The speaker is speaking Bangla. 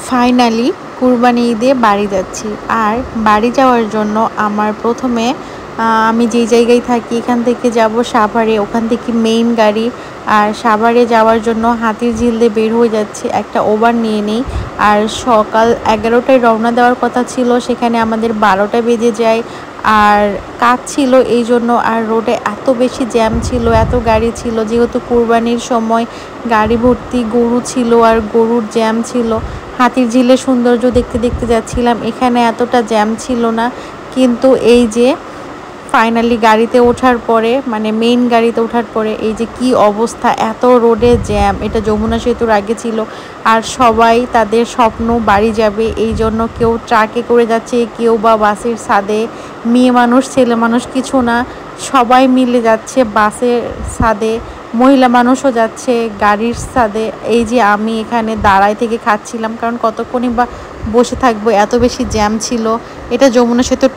ফাইনালি কুরবানি ঈদে বাড়ি যাচ্ছি। আর বাড়ি যাওয়ার জন্য আমার প্রথমে আমি যেই জায়গায় থাকি এখান থেকে যাব সাভারে, ওখান থেকে মেইন গাড়ি। আর সাভারে যাওয়ার জন্য হাতিরঝিল দিয়ে বের হয়ে যাচ্ছি, একটা ওভার নিয়ে নিই। আর সকাল 11টায় রওনা দেওয়ার কথা ছিল, সেখানে আমাদের 12টা বেজে যায়। আর কাজ ছিল এই জন্য, আর রোডে এত বেশি জ্যাম ছিল, এত গাড়ি ছিল, যেহেতু কুরবানির সময় গাড়ি ভর্তি গরু ছিল আর গরুর জ্যাম ছিল। হাতিরঝিলের সৌন্দর্য দেখতে দেখতে যাচ্ছিলাম, এখানে এতটা জ্যাম ছিল না। কিন্তু এই যে ফাইনালি গাড়িতে ওঠার পরে, মানে মেইন গাড়িতে ওঠার পরে এই যে কি অবস্থা, এত রোডে জ্যাম। এটা যমুনা সেতুর আগে ছিল। আর সবাই তাদের স্বপ্ন বাড়ি যাবে, এই জন্য কেউ ট্রাকে করে যাচ্ছে, কেউ বা বাসের ছাদে। মেয়ে মানুষ ছেলে মানুষ কিছু না, সবাই মিলে যাচ্ছে বাসের ছাদে। মহিলা মানুষও যাচ্ছে গাড়ির ছাদে। এই যে আমি এখানে দাঁড়ায় থেকে খাচ্ছিলাম, কারণ কতক্ষণই বা বসে থাকবো, এত বেশি জ্যাম ছিল। এটা যমুনা সেতুর